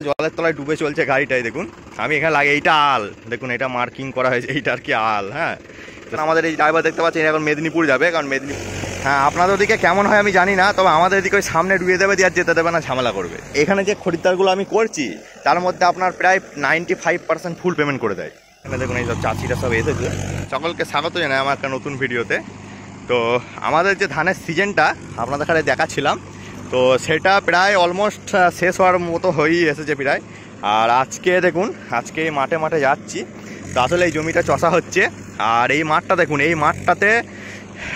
জলের তলায় ডুবে চলছে গাড়িটাই দেখুন। আমি এখানে লাগে এইটা আল দেখুন, এটা মার্কিং করা হয়েছে, এইটা আর কি আল। হ্যাঁ, আমাদের এই ড্রাইভার দেখতে পাচ্ছেন এখন মেদিনীপুর যাবে, কারণ মেদিনীপুর, হ্যাঁ আপনাদের ওদিকে কেমন হয় আমি জানি না, তবে আমাদের এদিকে ওই সামনে ডুয়ে দেবে দিয়ে আর যেতে দেবে না, ঝামেলা করবে। এখানে যে খরিদ্দারগুলো আমি করছি তার মধ্যে আপনার প্রায় 95% ফুল পেমেন্ট করে দেয়। এখানে দেখুন এই সব চাষিরা সব এসেছে। সকলকে স্বাগত জানাই আমার একটা নতুন ভিডিওতে। তো আমাদের যে ধানের সিজনটা আপনাদের কাছে দেখাচ্ছিলাম, তো সেটা প্রায় অলমোস্ট শেষ হওয়ার মতো হয়েই এসেছে প্রায়। আর আজকে দেখুন, আজকে এই মাঠে মাঠে যাচ্ছি, তো আসলে এই জমিটা চষা হচ্ছে। আর এই মাঠটা দেখুন, এই মাঠটাতে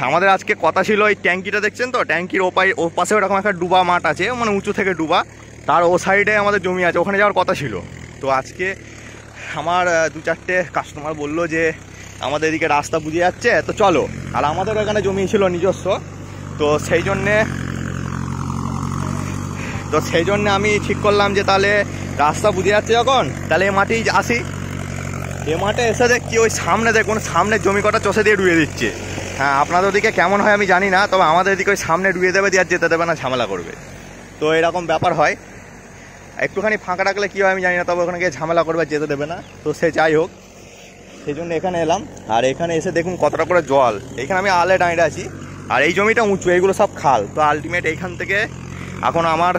আমাদের আজকে কথা ছিল, এই ট্যাঙ্কিটা দেখছেন তো, ট্যাঙ্কির ও পাশে ওরকম একটা ডুবা মাঠ আছে, মানে উঁচু থেকে ডুবা, তার ও সাইডে আমাদের জমি আছে, ওখানে যাওয়ার কথা ছিল। তো আজকে আমার 2-4টে কাস্টমার বললো যে আমাদের এদিকে রাস্তা বুঝে যাচ্ছে, তো চলো। আর আমাদের এখানে জমি ছিল নিজস্ব, তো সেই জন্যে আমি ঠিক করলাম যে তাহলে রাস্তা বুঝে যাচ্ছে যখন, তাহলে এ মাঠেই আসি। এ মাঠে এসে দেখছি ওই সামনে দেখুন, সামনের জমি কটা চষে দিয়ে ডুয়ে দিচ্ছে। হ্যাঁ, আপনাদের ওদিকে কেমন হয় আমি জানি না, তবে আমাদের এদিকে ওই সামনে ডুয়ে দেবে দিয়ে আর যেতে দেবে না, ঝামেলা করবে। তো এরকম ব্যাপার হয়, একটুখানি ফাঁকা রাখলে কী হয় আমি জানি না, তবে ওখানে গিয়ে ঝামেলা করবে, যেতে দেবে না। তো সে যাই হোক, সেই জন্য এখানে এলাম। আর এখানে এসে দেখুন কতটা করে জল, এখানে আমি আলে দাঁড়িয়ে আছি, আর এই জমিটা উঁচু, এইগুলো সব খাল। তো আলটিমেট এইখান থেকে এখন আমার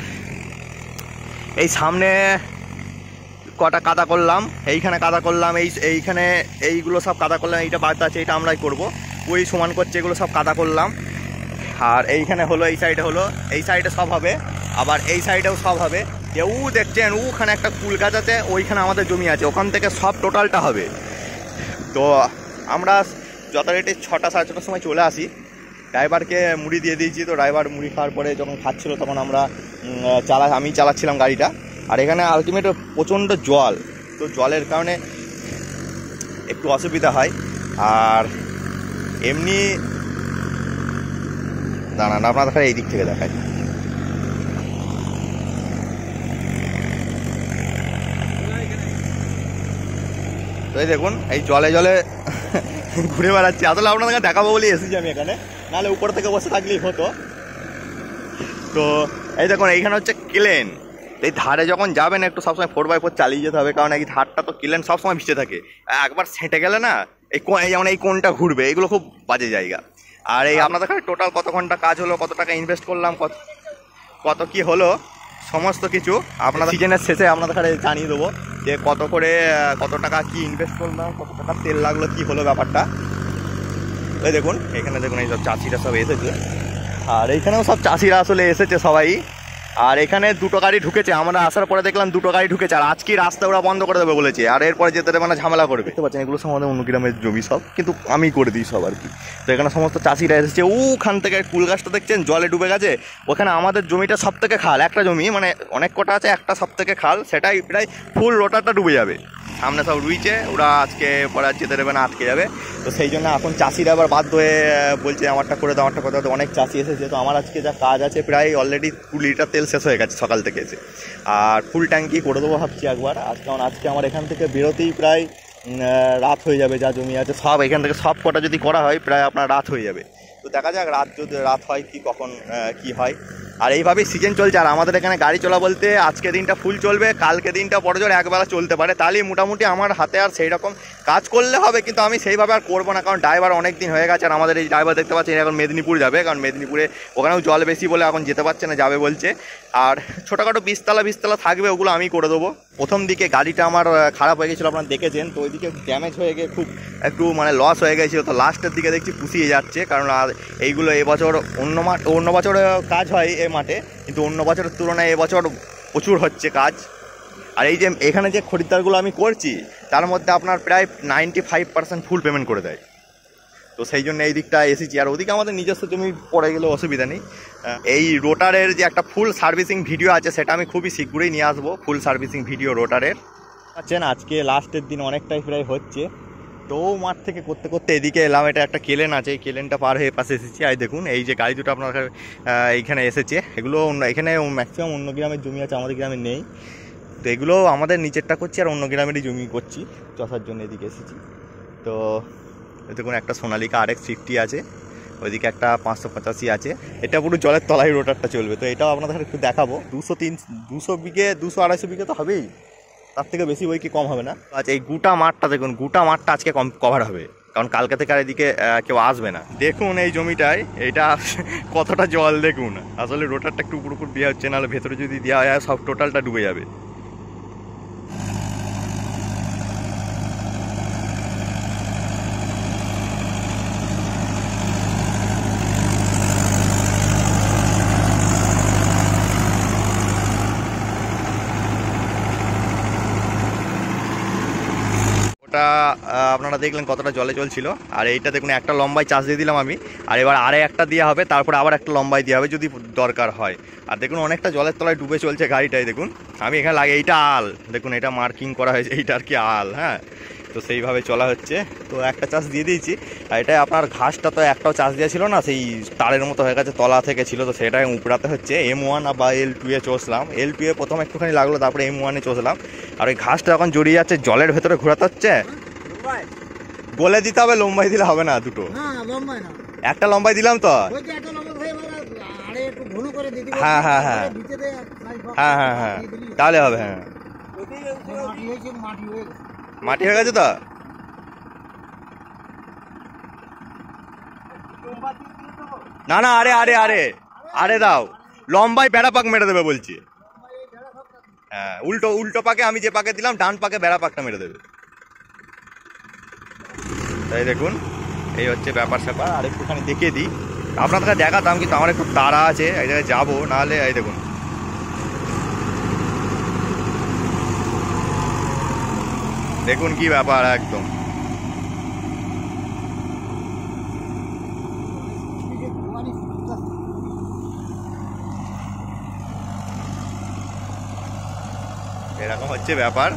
এই সামনে কটা কাদা করলাম, এইখানে কাদা করলাম, এইখানে এইগুলো সব কাদা করলাম, এইটা বাদ আছে, এইটা আমরাই করব, ওই সমান করছে, এগুলো সব কাদা করলাম। আর এইখানে হলো, এই সাইডে হলো, এই সাইডে সব হবে, আবার এই সাইডেও সব হবে। কেউ দেখছেন ওখানে একটা কুল গাছ আছে, ওইখানে আমাদের জমি আছে, ওখান থেকে সব টোটালটা হবে। তো আমরা যথারীতি 6টা-6:30টার সময় চলে আসি, ড্রাইভারকে মুড়ি দিয়ে দিয়েছি। তো ড্রাইভার মুড়ি খাওয়ার পরে যখন খাচ্ছিল তখন আমি চালাচ্ছিলাম গাড়িটা। আর এখানে আলটিমেট প্রচণ্ড জল, তো জলের কারণে একটু অসুবিধা হয়। আর এমনি দাঁড়ান, আপনার এই দিক থেকে দেখায়, তো এই দেখুন এই জলে জলে ঘুরে বেড়াচ্ছি। আসলে আপনাদেরকে দেখাবো বলে এসেছি আমি এখানে, নাহলে উপর থেকে বসে থাকলেই হতো। তো এই দেখুন এইখানে হচ্ছে ক্লেন, এই ধারে যখন যাবেন একটু সবসময় 4x4 চালিয়ে যেতে হবে, কারণ এই ধারটা তো ক্লেন সবসময় ভিজে থাকে, একবার সেঁটে গেলে না যেমন এই কোনটা ঘুরবে, এগুলো খুব বাজে জায়গা। আর এই আপনাদের কাছে টোটাল কত ঘন্টা কাজ হলো, কত টাকা ইনভেস্ট করলাম, কত কি হলো, সমস্ত কিছু আপনাদের সিজনের শেষে আপনাদের কাছে জানিয়ে দেবো যে কত টাকা কি ইনভেস্ট করলাম, কত টাকা তেল লাগলো, কি হলো ব্যাপারটা। এই দেখুন এখানে দেখুন এই সব চাষিরা সব এসেছে, আর এইখানেও সব চাষিরা আসলে এসেছে সবাই। আর এখানে 2টো গাড়ি ঢুকেছে, আমরা আসার পরে দেখলাম 2টো গাড়ি ঢুকেছে, আর আজকে রাস্তা ওরা বন্ধ করে দেবে বলেছে, আর এরপরে যেতে দেবে না, ঝামেলা করবে। দেখতে পাচ্ছেন এগুলো সব আমাদের অন্য গ্রামের জমি সব, কিন্তু আমি করে দিই সব আর কি। তো এখানে সমস্ত চাষিরা এসেছে, ওখান থেকে কুল গাছটা দেখছেন জলে ডুবে গেছে, ওখানে আমাদের জমিটা সব থেকে খাল, একটা জমি মানে অনেক কটা আছে, একটা সব থেকে খাল, সেটাই প্রায় ফুল রোটারটা ডুবে যাবে। সামনে সব রুইছে, ওরা আজকে পরে আর যেতে দেবে না, আটকে যাবে। তো সেই জন্য এখন চাষিরা আবার বাধ্য হয়ে বলছে আমারটা করে দাও, আমারটা করে দাও। অনেক চাষি এসেছে, তো আমার আজকে যা কাজ আছে প্রায় অলরেডি 2 লিটার তেল শেষ হয়ে গেছে সকাল থেকে এসে, আর ফুল ট্যাঙ্কি করে দেবো ভাবছি একবার। কারণ আজকে আমার এখান থেকে বেরোতেই প্রায় রাত হয়ে যাবে, যা জমি আছে সব এখান থেকে সব কটা যদি করা হয় প্রায় আপনার রাত হয়ে যাবে। তো দেখা যাক রাত হয় কি, কখন কি হয়। আর এইভাবেই সিজন চলছে। আর আমাদের এখানে গাড়ি চলা বলতে আজকে দিনটা ফুল চলবে, কালকে দিনটা বড় জোর একবেলা চলতে পারে, তাহলেই মোটামুটি আমার হাতে আর সেই রকম কাজ করলে হবে। কিন্তু আমি সেইভাবে আর করবো না, কারণ ড্রাইভার অনেক দিন হয়ে গেছে। আর আমাদের এই ড্রাইভার দেখতে পাচ্ছেন এখন মেদিনীপুর যাবে, কারণ মেদিনীপুরে ওখানেও জল বেশি বলে এখন যেতে পারছে না, যাবে বলছে। আর ছোটোখাটো 20 তলা থাকবে, ওগুলো আমি করে দেবো। প্রথম দিকে গাড়িটা আমার খারাপ হয়ে গেছিলো, আপনারা দেখেছেন, তো ওইদিকে ড্যামেজ হয়ে গিয়ে খুব একটু মানে লস হয়ে গেছিলো। তো লাস্টের দিকে দেখছি পুষিয়ে যাচ্ছে, কারণ আর এইগুলো এবছর অন্য বছরে কাজ হয় এই মাঠে, কিন্তু অন্য বছরের তুলনায় এবছর প্রচুর হচ্ছে কাজ। আর এই যে এখানে যে খরিদ্দারগুলো আমি করছি তার মধ্যে আপনার প্রায় 95% ফুল পেমেন্ট করে দেয়। তো সেই জন্য এই দিকটা এসেছি। আর ওদিকে আমাদের নিজস্ব জমি পড়ে গেলে অসুবিধা নেই। এই রোটারের যে একটা ফুল সার্ভিসিং ভিডিও আছে সেটা আমি খুবই শীঘ্রই নিয়ে আসবো, ফুল সার্ভিসিং ভিডিও রোটারের। আচ্ছা, আজকে লাস্টের দিন অনেকটাই প্রায় হচ্ছে, তো মাঠ থেকে করতে করতে এদিকে এলাম। এটা একটা কেলেন আছে, এই কেলেনটা পার হয়ে পাশে এসেছি। আর দেখুন এই যে গাড়ি দুটো আপনার এইখানে এসেছে, এগুলো এখানে ম্যাক্সিমাম অন্য গ্রামের জমি আছে, আমাদের গ্রামে নেই। তো এগুলো আমাদের নিচেরটা করছি, আর অন্য গ্রামেরই জমি করছি, চষার জন্য এদিকে এসেছি। তো দেখুন একটা সোনালিকা RX 50 আছে, ওইদিকে একটা 585 আছে। এটা পুরো জলের তলায় রোটারটা চলবে, তো এটাও আপনাদের একটু দেখাবো। 200 বিঘে 200-250 বিঘে তো হবেই, তার থেকে বেশি বই কি কম হবে না। আচ্ছা, এই গোটা মাঠটা দেখুন, গোটা মাঠটা আজকে কভার হবে, কারণ কালকে থেকে আর এদিকে কেউ আসবে না। দেখুন এই জমিটায় এটা কতটা জল দেখুন। আসলে রোটারটা একটু উপর উপর দেওয়া হচ্ছে, নাহলে ভেতরে যদি দেওয়া হয় সব টোটালটা ডুবে যাবে। ওটা আপনারা দেখলেন কতটা জলে চলছিল। আর এইটা দেখুন একটা লম্বায় চাষ দিয়ে দিলাম আমি, আর এবার আরে একটা দেওয়া হবে, তারপরে আবার একটা লম্বায় দেওয়া হবে যদি দরকার হয়। আর দেখুন অনেকটা জলের তলায় ডুবে চলছে গাড়িটাই। দেখুন আমি এখানে লাগে, এইটা আল দেখুন, এটা মার্কিং করা হয়েছে, এইটা আর কি আল। হ্যাঁ, তো সেইভাবে চলা হচ্ছে। তো একটা চাষ দিয়ে দিয়েছি। আর এটাই আপনার ঘাসটা তো একটাও চাষ দেওয়া ছিল না, সেই তারের মতো হয়ে গেছে, তলা থেকে ছিল, তো সেটাই উপড়াতে হচ্ছে। M1 বা L2 এ চষলাম। L2 এ প্রথম একটুখানি লাগলো, তারপরে M1 এ চষলাম। আর ওই ঘাসটা এখন জড়িয়ে যাচ্ছে, জলের ভেতরে ঘোরাতে হচ্ছে। গলে দিতে হবে, লম্বাই দিলে হবে না। দুটো একটা লম্বাই দিলাম তো। হ্যাঁ হ্যাঁ হ্যাঁ হ্যাঁ হ্যাঁ হ্যাঁ, তাহলে হবে। হ্যাঁ, মাটি হয়ে গেছে তো। না না, আরে আরে আরে আরে দাও, লম্বাই বেড়া পাক মেরে দেবে বলছি। হ্যাঁ, উল্টো উল্টো পাকে আমি যে পাকে দিলাম, ডান পাকে বেড়া পাকটা মেরে দেবে। তাই দেখুন এই হচ্ছে ব্যাপার স্যাপার। আর একটুখানি দেখিয়ে দিই আপনাদেরকে, দেখাতাম কিন্তু আমার একটু তাড়া আছে, এই জায়গায় যাবো, নাহলে এই দেখুন দেখুন কি ব্যাপার একদম। এরকম হচ্ছে ব্যাপার।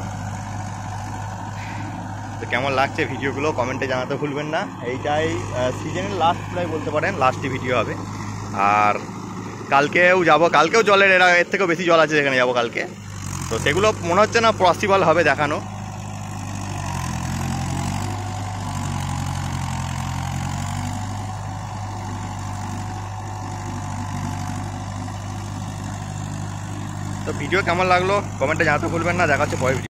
তো কেমন লাগছে ভিডিওগুলো কমেন্টে জানাতে ভুলবেন না। এইটাই সিজনের লাস্ট প্রায় বলতে পারেন, লাস্টই ভিডিও হবে। আর কালকেও যাব, কালকেও জলের এর থেকেও বেশি জল আছে যেখানে যাবো কালকে। তো সেগুলো মনে হচ্ছে না পসিবল হবে দেখানো। তো ভিডিও কেমন লাগলো কমেন্টে জানাতে ভুলবেন না। দেখা হচ্ছে পরে ভিডিও।